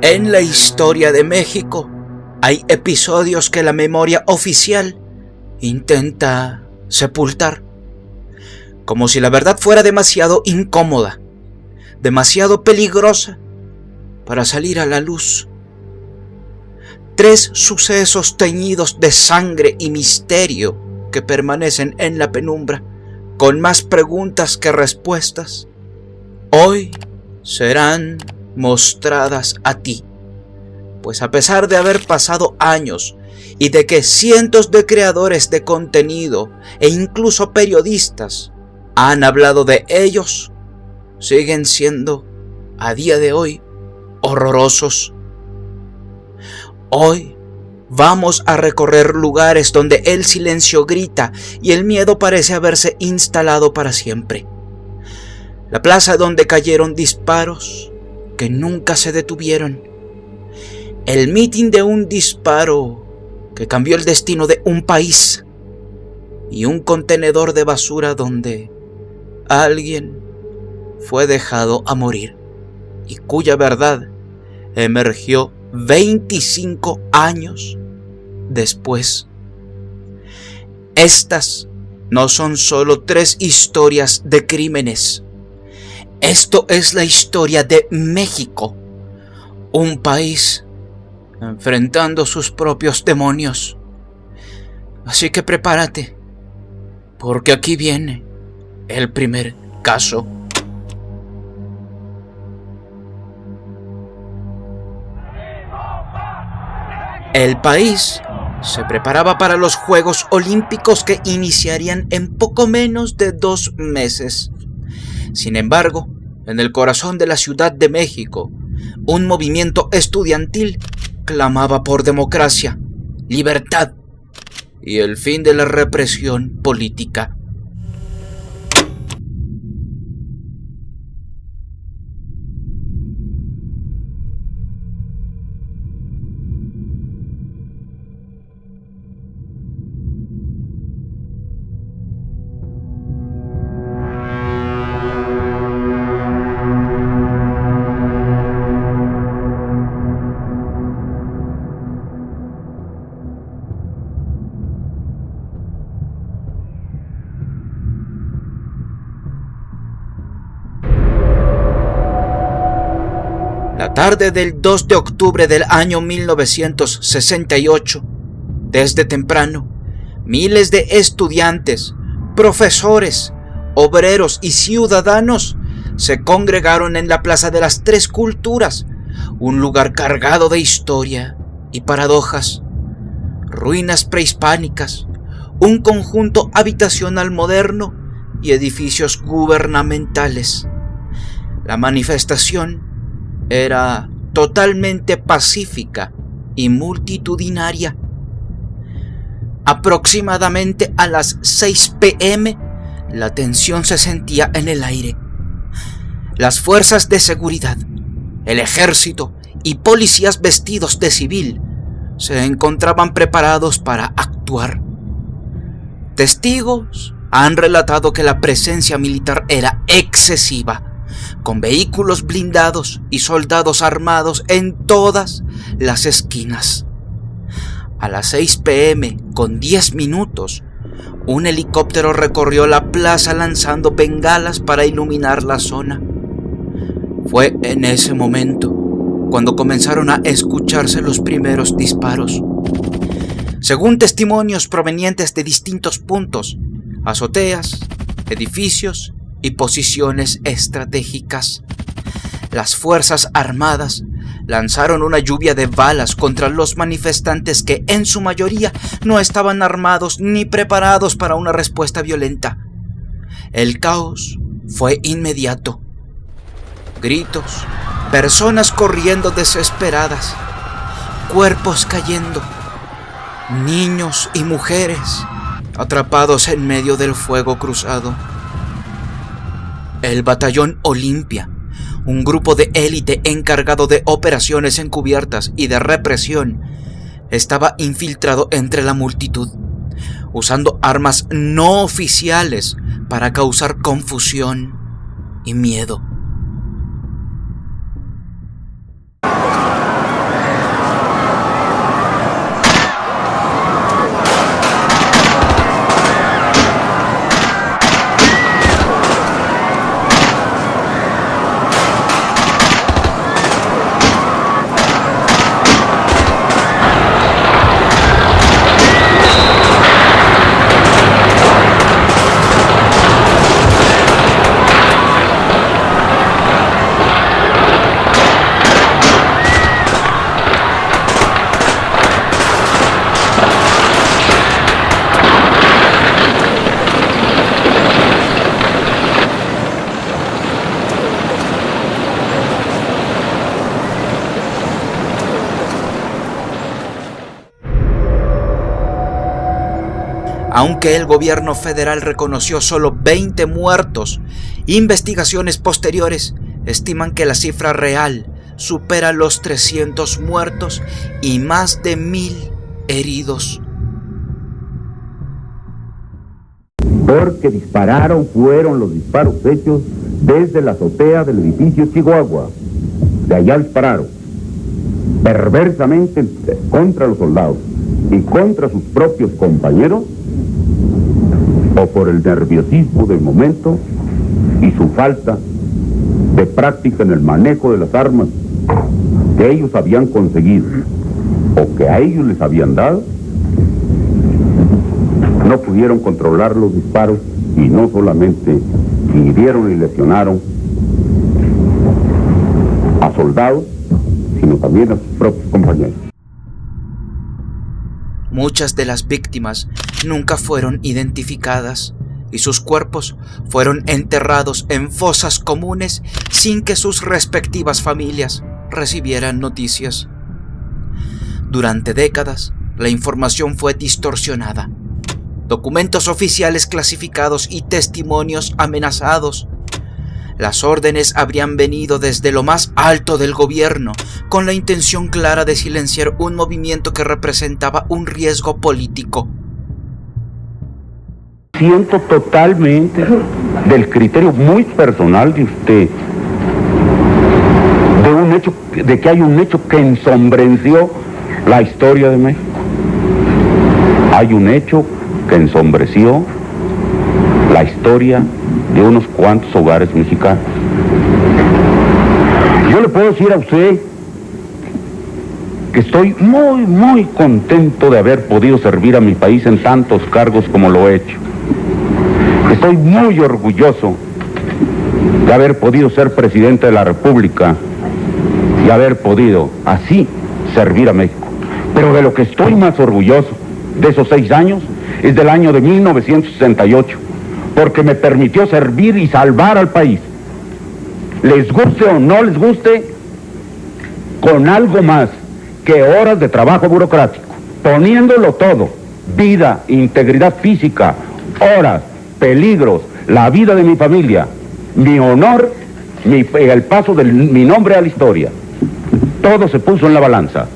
En la historia de México hay episodios que la memoria oficial intenta sepultar, como si la verdad fuera demasiado incómoda, demasiado peligrosa para salir a la luz. 3 sucesos teñidos de sangre y misterio que permanecen en la penumbra, con más preguntas que respuestas, hoy serán mostradas a ti. Pues a pesar de haber pasado años y de que cientos de creadores de contenido e incluso periodistas han hablado de ellos, siguen siendo a día de hoy horrorosos. Hoy vamos a recorrer lugares donde el silencio grita y el miedo parece haberse instalado para siempre. La plaza donde cayeron disparos que nunca se detuvieron. El mitin de un disparo que cambió el destino de un país. Y un contenedor de basura donde alguien fue dejado a morir y cuya verdad emergió 25 años después. Estas no son solo 3 historias de crímenes. Esto es la historia de México, un país enfrentando sus propios demonios. Así que prepárate, porque aquí viene el primer caso. El país se preparaba para los Juegos Olímpicos que iniciarían en poco menos de 2 meses. Sin embargo, en el corazón de la Ciudad de México, un movimiento estudiantil clamaba por democracia, libertad y el fin de la represión política. La tarde del 2 de octubre del año 1968, desde temprano, miles de estudiantes, profesores, obreros y ciudadanos se congregaron en la Plaza de las Tres Culturas, un lugar cargado de historia y paradojas, ruinas prehispánicas, un conjunto habitacional moderno y edificios gubernamentales. La manifestación era totalmente pacífica y multitudinaria. Aproximadamente a las 6 p.m., la tensión se sentía en el aire. Las fuerzas de seguridad, el ejército y policías vestidos de civil se encontraban preparados para actuar. Testigos han relatado que la presencia militar era excesiva, con vehículos blindados y soldados armados en todas las esquinas. A las 6 p.m. con 10 minutos, un helicóptero recorrió la plaza lanzando bengalas para iluminar la zona. Fue en ese momento cuando comenzaron a escucharse los primeros disparos. Según testimonios provenientes de distintos puntos, azoteas, edificios y posiciones estratégicas, las Fuerzas Armadas lanzaron una lluvia de balas contra los manifestantes que en su mayoría no estaban armados ni preparados para una respuesta violenta. El caos fue inmediato. Gritos, personas corriendo desesperadas, cuerpos cayendo, niños y mujeres atrapados en medio del fuego cruzado. El Batallón Olimpia, un grupo de élite encargado de operaciones encubiertas y de represión, estaba infiltrado entre la multitud, usando armas no oficiales para causar confusión y miedo. Aunque el gobierno federal reconoció solo 20 muertos, investigaciones posteriores estiman que la cifra real supera los 300 muertos y más de 1000 heridos. Porque fueron los disparos hechos desde la azotea del edificio Chihuahua. De allá dispararon, perversamente contra los soldados y contra sus propios compañeros, o por el nerviosismo del momento y su falta de práctica en el manejo de las armas que ellos habían conseguido o que a ellos les habían dado, no pudieron controlar los disparos y no solamente hirieron y lesionaron a soldados, sino también a sus propios compañeros. Muchas de las víctimas nunca fueron identificadas y sus cuerpos fueron enterrados en fosas comunes sin que sus respectivas familias recibieran noticias. Durante décadas, la información fue distorsionada. Documentos oficiales clasificados y testimonios amenazados. Las órdenes habrían venido desde lo más alto del gobierno, con la intención clara de silenciar un movimiento que representaba un riesgo político. Siento totalmente del criterio muy personal de usted, de que hay un hecho que ensombreció la historia de México. Hay un hecho que ensombreció la historia de unos cuantos hogares mexicanos. Yo le puedo decir a usted que estoy muy, muy contento de haber podido servir a mi país en tantos cargos como lo he hecho. Estoy muy orgulloso de haber podido ser presidente de la República y haber podido así servir a México. Pero de lo que estoy más orgulloso de esos 6 años es del año de 1968, porque me permitió servir y salvar al país. Les guste o no les guste, con algo más que horas de trabajo burocrático, poniéndolo todo, vida, integridad física, horas, peligros, la vida de mi familia, mi honor, el paso de mi nombre a la historia. Todo se puso en la balanza.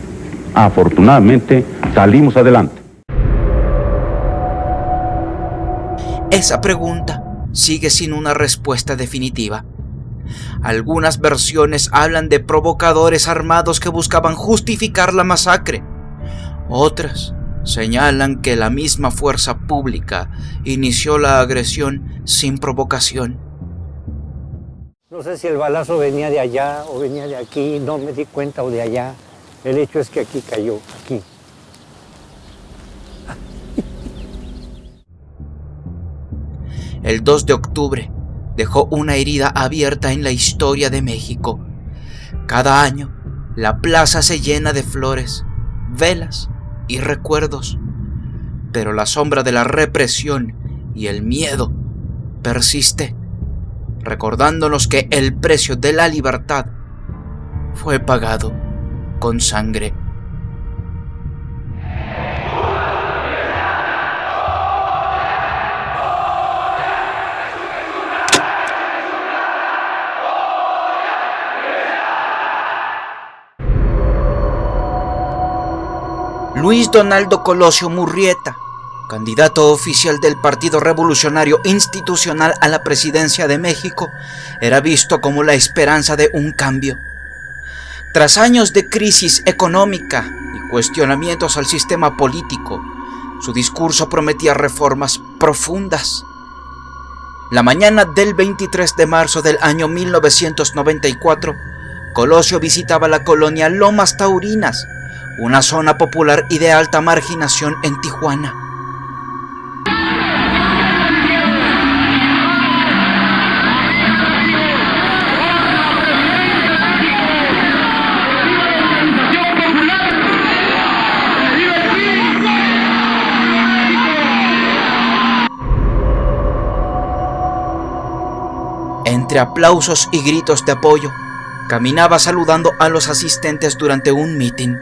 Afortunadamente salimos adelante. Esa pregunta sigue sin una respuesta definitiva. Algunas versiones hablan de provocadores armados que buscaban justificar la masacre. Otras señalan que la misma fuerza pública inició la agresión sin provocación. No sé si el balazo venía de allá o venía de aquí, no me di cuenta, o de allá. El hecho es que aquí cayó, aquí. El 2 de octubre dejó una herida abierta en la historia de México. Cada año, la plaza se llena de flores, velas y recuerdos, pero la sombra de la represión y el miedo persiste, recordándonos que el precio de la libertad fue pagado con sangre. Luis Donaldo Colosio Murrieta, candidato oficial del Partido Revolucionario Institucional a la presidencia de México, era visto como la esperanza de un cambio. Tras años de crisis económica y cuestionamientos al sistema político, su discurso prometía reformas profundas. La mañana del 23 de marzo del año 1994, Colosio visitaba la colonia Lomas Taurinas, una zona popular y de alta marginación en Tijuana. Entre aplausos y gritos de apoyo, caminaba saludando a los asistentes durante un mitin.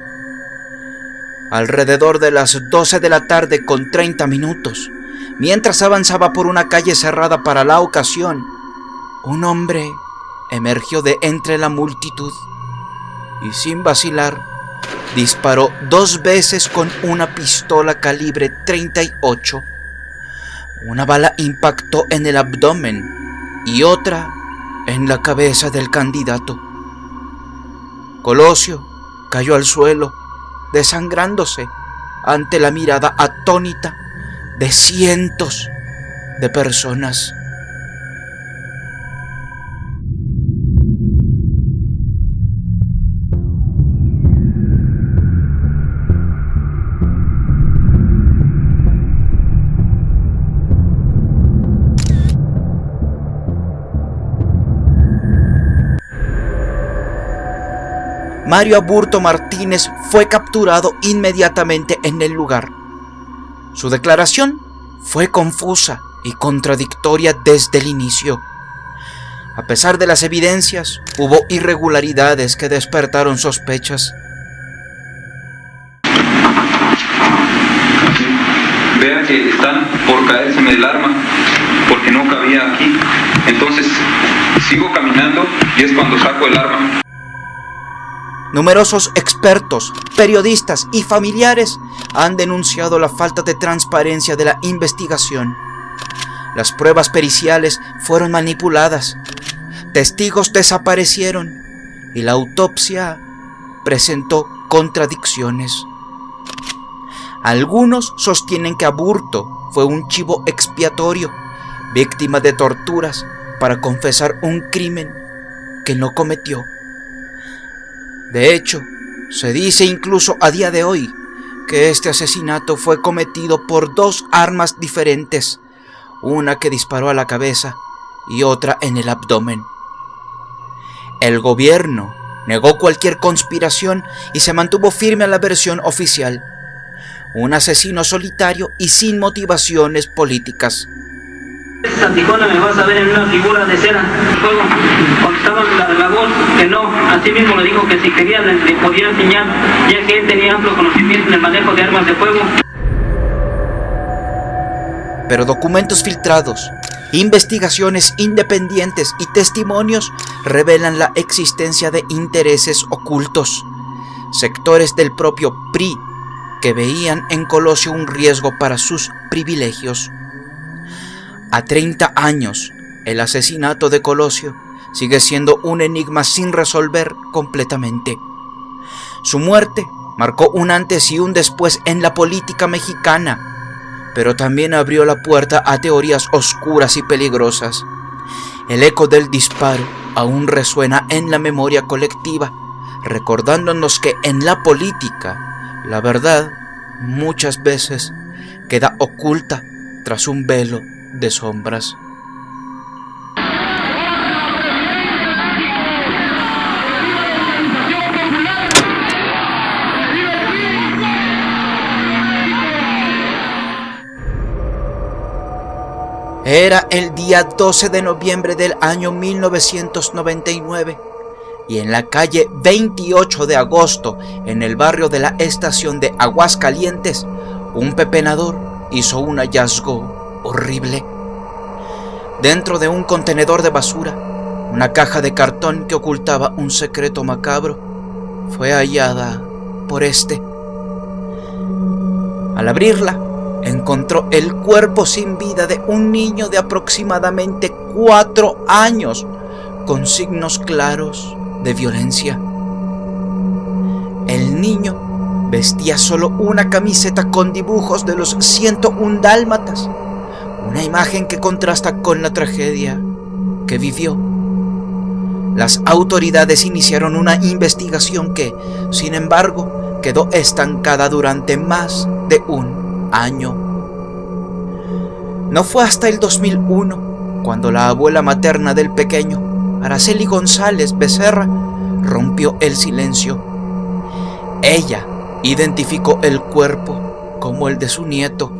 Alrededor de las 12 de la tarde con 30 minutos, Mientras avanzaba por una calle cerrada para la ocasión, un hombre emergió de entre la multitud y sin vacilar disparó 2 veces con una pistola calibre 38. Una bala impactó en el abdomen y otra en la cabeza del candidato. Colosio cayó al suelo, desangrándose ante la mirada atónita de cientos de personas. Mario Aburto Martínez fue capturado inmediatamente en el lugar. Su declaración fue confusa y contradictoria desde el inicio. A pesar de las evidencias, hubo irregularidades que despertaron sospechas. Vean que están por caérseme el arma, porque no cabía aquí. Entonces sigo caminando y es cuando saco el arma. Numerosos expertos, periodistas y familiares han denunciado la falta de transparencia de la investigación. Las pruebas periciales fueron manipuladas, testigos desaparecieron y la autopsia presentó contradicciones. Algunos sostienen que Aburto fue un chivo expiatorio, víctima de torturas para confesar un crimen que no cometió. De hecho, se dice incluso a día de hoy que este asesinato fue cometido por 2 armas diferentes, una que disparó a la cabeza y otra en el abdomen. El gobierno negó cualquier conspiración y se mantuvo firme a la versión oficial: un asesino solitario y sin motivaciones políticas. Santicona me vas a ver en una figura de cera, fuego. Contestaban la voz que no, así mismo le dijo que si quería le podía enseñar, ya que él tenía amplio conocimiento en el manejo de armas de fuego. Pero documentos filtrados, investigaciones independientes y testimonios revelan la existencia de intereses ocultos, sectores del propio PRI que veían en Colosio un riesgo para sus privilegios. A 30 años, el asesinato de Colosio sigue siendo un enigma sin resolver completamente. Su muerte marcó un antes y un después en la política mexicana, pero también abrió la puerta a teorías oscuras y peligrosas. El eco del disparo aún resuena en la memoria colectiva, recordándonos que en la política, la verdad muchas veces queda oculta tras un velo de sombras. Era el día 12 de noviembre del año 1999 y en la calle 28 de agosto, en el barrio de la estación de Aguascalientes, un pepenador hizo un hallazgo horrible. Dentro de un contenedor de basura, una caja de cartón que ocultaba un secreto macabro fue hallada por este. Al abrirla, encontró el cuerpo sin vida de un niño de aproximadamente 4 años, con signos claros de violencia. El niño vestía solo una camiseta con dibujos de los 101 dálmatas, una imagen que contrasta con la tragedia que vivió. Las autoridades iniciaron una investigación que, sin embargo, quedó estancada durante más de un año. No fue hasta el 2001 cuando la abuela materna del pequeño, Araceli González Becerra, rompió el silencio. Ella identificó el cuerpo como el de su nieto,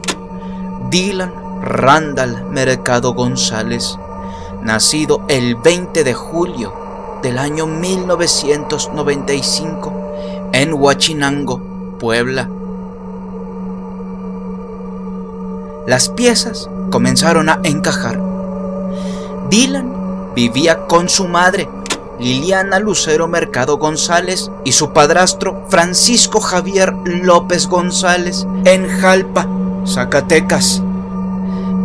Dylan Randall Mercado González, nacido el 20 de julio del año 1995 en Huachinango, Puebla. Las piezas comenzaron a encajar. Dylan vivía con su madre, Liliana Lucero Mercado González, y su padrastro Francisco Javier López González en Jalpa, Zacatecas.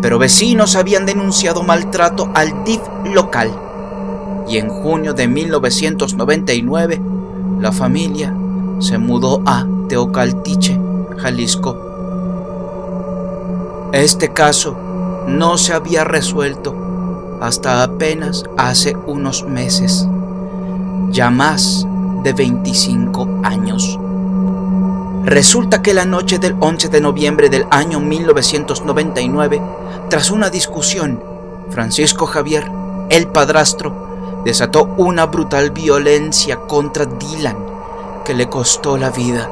Pero vecinos habían denunciado maltrato al DIF local, y en junio de 1999 la familia se mudó a Teocaltiche, Jalisco. Este caso no se había resuelto hasta apenas hace unos meses, ya más de 25 años. Resulta que la noche del 11 de noviembre del año 1999, tras una discusión, Francisco Javier, el padrastro, desató una brutal violencia contra Dylan que le costó la vida.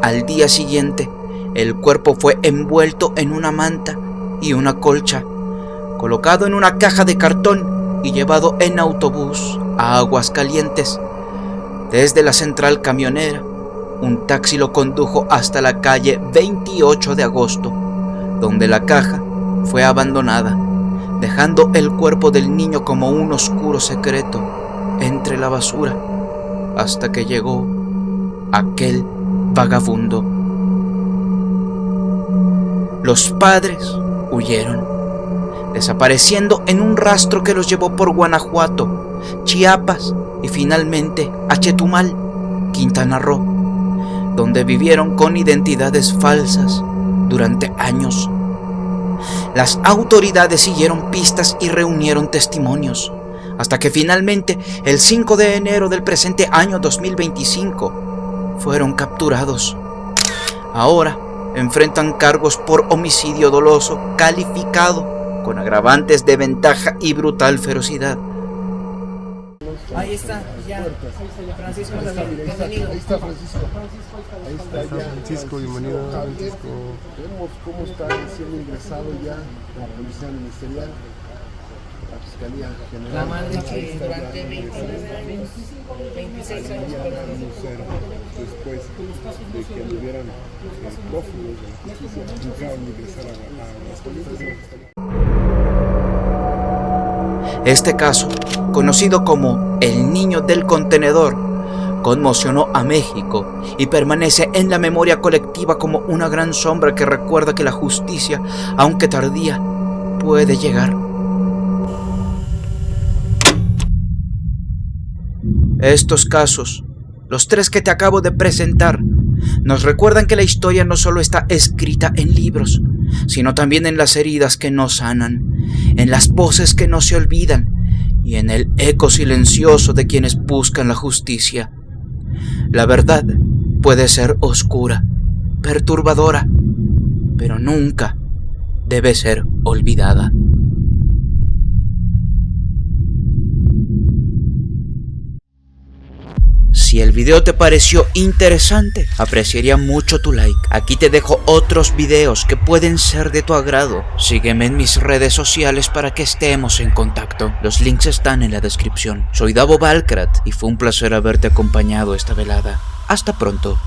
Al día siguiente, el cuerpo fue envuelto en una manta y una colcha, colocado en una caja de cartón y llevado en autobús a Aguascalientes. Desde la central camionera, un taxi lo condujo hasta la calle 28 de agosto, donde la caja fue abandonada, dejando el cuerpo del niño como un oscuro secreto entre la basura, hasta que llegó aquel vagabundo. Los padres huyeron, desapareciendo en un rastro que los llevó por Guanajuato, Chiapas y finalmente a Chetumal, Quintana Roo, donde vivieron con identidades falsas durante años. Las autoridades siguieron pistas y reunieron testimonios, hasta que finalmente, el 5 de enero del presente año 2025, fueron capturados. Ahora enfrentan cargos por homicidio doloso calificado con agravantes de ventaja y brutal ferocidad. Ahí está, ya. Francisco, bienvenido. Ahí está Francisco. Ahí está Francisco, bienvenido. Francisco. Vemos cómo está siendo ingresado ya la Policía Ministerial, la Fiscalía General. La madre que durante 29 años, 26 años, después de que anduvieran prófugos de la justicia, buscaron ingresar a las policías. Este caso, conocido como el niño del contenedor, conmocionó a México y permanece en la memoria colectiva como una gran sombra que recuerda que la justicia, aunque tardía, puede llegar. Estos casos, los tres que te acabo de presentar, nos recuerdan que la historia no solo está escrita en libros, sino también en las heridas que no sanan, en las voces que no se olvidan y en el eco silencioso de quienes buscan la justicia. La verdad puede ser oscura, perturbadora, pero nunca debe ser olvidada. Si el video te pareció interesante, apreciaría mucho tu like. Aquí te dejo otros videos que pueden ser de tu agrado. Sígueme en mis redes sociales para que estemos en contacto. Los links están en la descripción. Soy Davo Balcrat y fue un placer haberte acompañado esta velada. Hasta pronto.